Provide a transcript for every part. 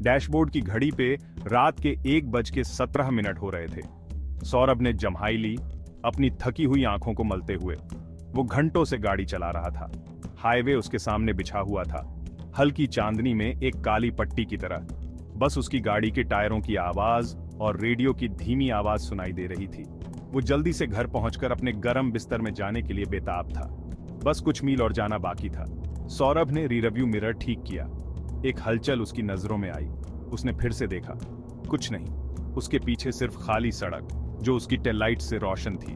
Dashboard की घड़ी पे रात के 1:17 हो रहे थे। सौरभ ने जम्हाई ली, अपनी थकी हुई आंखों को मलते हुए। वो घंटों से गाड़ी चला रहा था। हाईवे उसके सामने बिछा हुआ था, हल्की चांदनी में एक काली पट्टी की तरह। बस उसकी गाड़ी के टायरों की आवाज और रेडियो की धीमी आवाज सुनाई दे रही थी। वो जल्दी से घर पहुंचकर अपने गर्म बिस्तर में जाने के लिए बेताब था। बस कुछ मील और जाना बाकी था। सौरभ ने रियरव्यू मिरर ठीक किया। एक हलचल उसकी नजरों में आई। उसने फिर से देखा, कुछ नहीं। उसके पीछे सिर्फ खाली सड़क जो उसकी टेल लाइट से रोशन थी।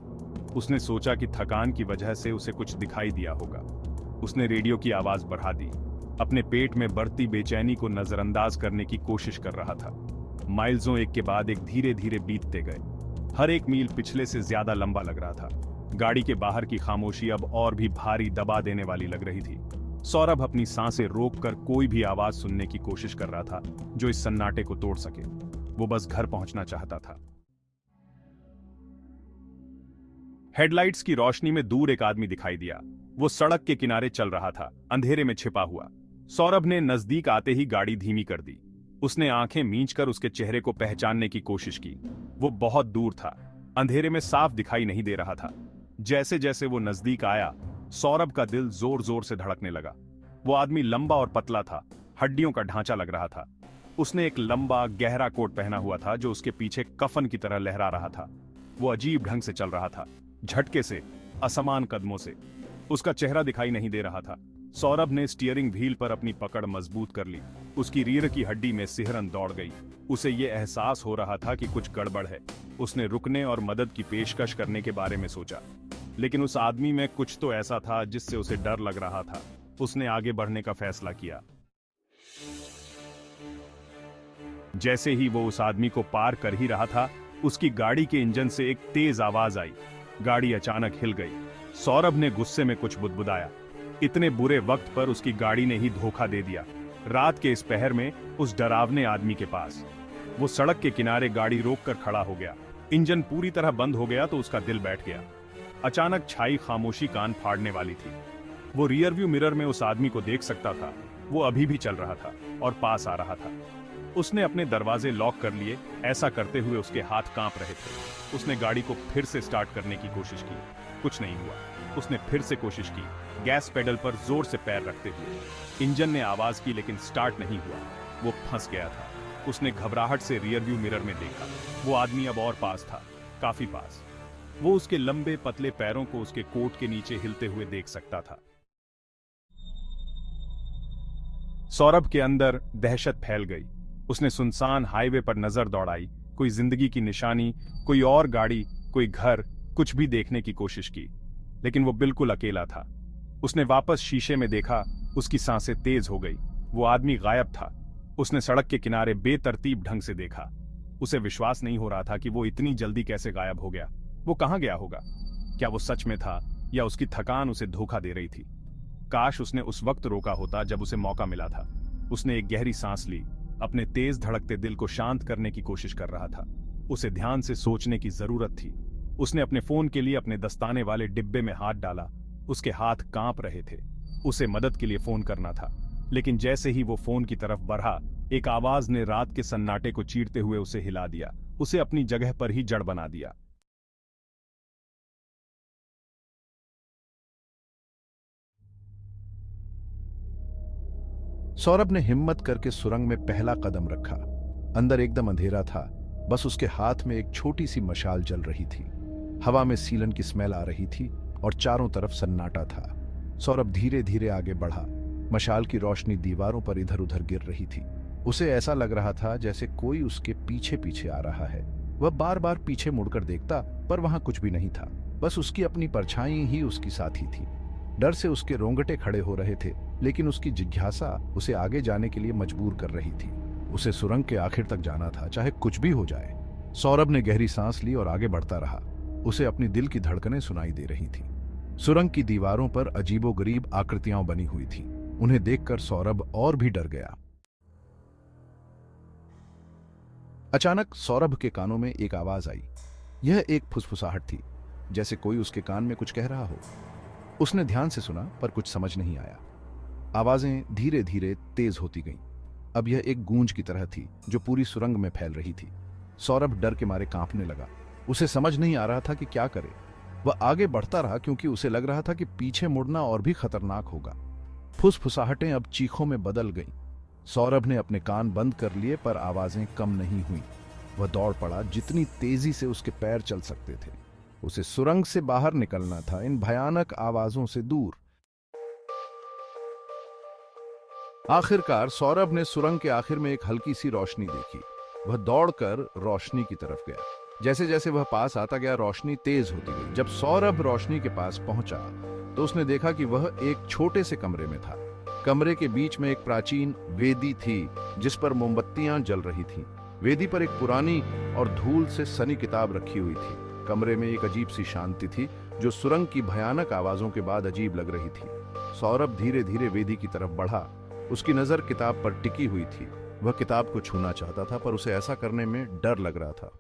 उसने सोचा कि थकान की वजह से उसे कुछ दिखाई दिया होगा। उसने रेडियो की आवाज बढ़ा दी, अपने पेट में बढ़ती बेचैनी को नजरअंदाज करने की कोशिश कर रहा था। माइल्सों एक के बाद एक धीरे धीरे बीतते गए। हर एक मील पिछले से ज्यादा लंबा लग रहा था। गाड़ी के बाहर की खामोशी अब और भी भारी दबा देने वाली लग रही थी। सौरभ अपनी सांसें रोककर कोई भी आवाज सुनने की कोशिश कर रहा था जो इस सन्नाटे को तोड़ सके। वो बस घर पहुंचना चाहता था। हेडलाइट्स की रोशनी में दूर एक आदमी दिखाई दिया। वो सड़क के किनारे चल रहा था, अंधेरे में छिपा हुआ। सौरभ ने नजदीक आते ही गाड़ी धीमी कर दी। उसने आंखें मींचकर उसके चेहरे को पहचानने की कोशिश की। वो बहुत दूर था, अंधेरे में साफ दिखाई नहीं दे रहा था। जैसे जैसे वो नजदीक आया, सौरभ का दिल जोर जोर से धड़कने लगा। वो आदमी लंबा और पतला था, हड्डियों का ढांचा लग रहा था। उसने एक लंबा गहरा कोट पहना हुआ था जो उसके पीछे कफन की तरह लहरा रहा था। वो अजीब ढंग से चल रहा था, झटके से, असमान कदमों से। उसका चेहरा दिखाई नहीं दे रहा था। सौरभ ने स्टीयरिंग व्हील पर अपनी पकड़ मजबूत कर ली। उसकी रीढ़ की हड्डी में सिहरन दौड़ गई। उसे ये एहसास हो रहा था कि कुछ गड़बड़ है। उसने रुकने और मदद की पेशकश करने के बारे में सोचा, लेकिन उस आदमी में कुछ तो ऐसा था जिससे उसे डर लग रहा था। उसने आगे बढ़ने का फैसला किया। जैसे ही वो उस आदमी को पार कर ही रहा था, उसकी गाड़ी के इंजन से एक तेज आवाज आई। गाड़ी अचानक हिल गई। सौरभ ने गुस्से में कुछ बुदबुदाया। इतने बुरे वक्त पर उसकी गाड़ी ने ही धोखा दे दिया। रात के इस पहर में उस डरावने आदमी के पास। वो सड़क के किनारे गाड़ी रोककर खड़ा हो गया। इंजन पूरी तरह बंद हो गया तो उसका दिल बैठ गया। अचानक छाई खामोशी कान फाड़ने वाली थी। वो रियरव्यू मिरर में उस आदमी को देख सकता था। वो अभी भी चल रहा था और पास आ रहा था। उसने अपने दरवाजे लॉक कर लिए। ऐसा करते हुए उसके हाथ कांप रहे थे। उसने गाड़ी को फिर से स्टार्ट करने की कोशिश की। कुछ नहीं हुआ। उसने फिर से कोशिश की, गैस पेडल पर जोर से पैर रखते हुए। इंजन ने आवाज की लेकिन स्टार्ट नहीं हुआ। वो फंस गया था। उसने घबराहट से रियरव्यू मिरर में देखा। वो आदमी अब और पास था, काफी पास। वो उसके लंबे पतले पैरों को उसके कोट के नीचे हिलते हुए देख सकता था। सौरभ के अंदर दहशत फैल गई। उसने सुनसान हाईवे पर नजर दौड़ाई। कोई जिंदगी की निशानी, कोई और गाड़ी, कोई घर, कुछ भी देखने की कोशिश की, लेकिन वो बिल्कुल अकेला था। उसने वापस शीशे में देखा। उसकी सांसें तेज हो गई। वो आदमी गायब था। उसने सड़क के किनारे बेतरतीब ढंग से देखा। उसे विश्वास नहीं हो रहा था कि वो इतनी जल्दी कैसे गायब हो गया। वो कहां गया होगा? क्या वो सच में था या उसकी थकान उसे धोखा दे रही थी? काश उसने उस वक्त रोका होता जब उसे मौका मिला था। उसने एक गहरी सांस ली। अपने तेज धड़कते दिल को शांत करने की कोशिश कर रहा था। उसे ध्यान से सोचने की जरूरत थी। उसने अपने फोन के लिए अपने दस्ताने वाले डिब्बे में हाथ डाला। उसके हाथ कांप रहे थे। उसे मदद के लिए फोन करना था, लेकिन जैसे ही वो फोन की तरफ बढ़ा, एक आवाज ने रात के सन्नाटे को चीरते हुए उसे हिला दिया। उसे अपनी जगह पर ही जड़ बना दिया। सौरभ ने हिम्मत करके सुरंग में पहला कदम रखा। अंदर एकदम अंधेरा था। बस उसके हाथ में एक छोटी सी मशाल जल रही थी। हवा में सीलन की स्मेल आ रही थी और चारों तरफ सन्नाटा था। सौरभ धीरे धीरे आगे बढ़ा। मशाल की रोशनी दीवारों पर इधर उधर गिर रही थी। उसे ऐसा लग रहा था जैसे कोई उसके पीछे पीछे आ रहा है। वह बार बार पीछे मुड़कर देखता, पर वहां कुछ भी नहीं था। बस उसकी अपनी परछाई ही उसकी साथी थी। डर से उसके रोंगटे खड़े हो रहे थे, लेकिन उसकी जिज्ञासा उसे आगे जाने के लिए मजबूर कर रही थी। उसे सुरंग के आखिर तक जाना था, चाहे कुछ भी हो जाए। सौरभ ने गहरी सांस ली और आगे बढ़ता रहा। उसे अपनी दिल की धड़कनें सुनाई दे रही थी। सुरंग की दीवारों पर अजीबोगरीब आकृतियां बनी हुई थी। उन्हें देखकर सौरभ और भी डर गया। अचानक सौरभ के कानों में एक आवाज आई। यह एक फुसफुसाहट थी, जैसे कोई उसके कान में कुछ कह रहा हो। उसने ध्यान से सुना, पर कुछ समझ नहीं आया। आवाजें धीरे धीरे तेज होती गईं। अब यह एक गूंज की तरह थी जो पूरी सुरंग में फैल रही थी। सौरभ डर के मारे कांपने लगा। उसे समझ नहीं आ रहा था कि क्या करे। वह आगे बढ़ता रहा क्योंकि उसे लग रहा था कि पीछे मुड़ना और भी खतरनाक होगा। फुसफुसाहटें अब चीखों में बदल गईं। सौरभ ने अपने कान बंद कर लिए पर आवाजें कम नहीं हुईं। वह दौड़ पड़ा जितनी तेजी से उसके पैर चल सकते थे। उसे सुरंग से बाहर निकलना था, इन भयानक आवाजों से दूर। आखिरकार सौरभ ने सुरंग के आखिर में एक हल्की सी रोशनी देखी। वह दौड़कर रोशनी की तरफ गया। जैसे जैसे वह पास आता गया, रोशनी तेज होती गई। जब सौरभ रोशनी के पास पहुंचा तो उसने देखा कि वह एक छोटे से कमरे में था। कमरे के बीच में एक प्राचीन वेदी थी जिस पर मोमबत्तियां जल रही थीं। वेदी पर एक पुरानी और धूल से सनी किताब रखी हुई थी। कमरे में एक अजीब सी शांति थी जो सुरंग की भयानक आवाजों के बाद अजीब लग रही थी। सौरभ धीरे धीरे वेदी की तरफ बढ़ा। उसकी नजर किताब पर टिकी हुई थी। वह किताब को छूना चाहता था पर उसे ऐसा करने में डर लग रहा था।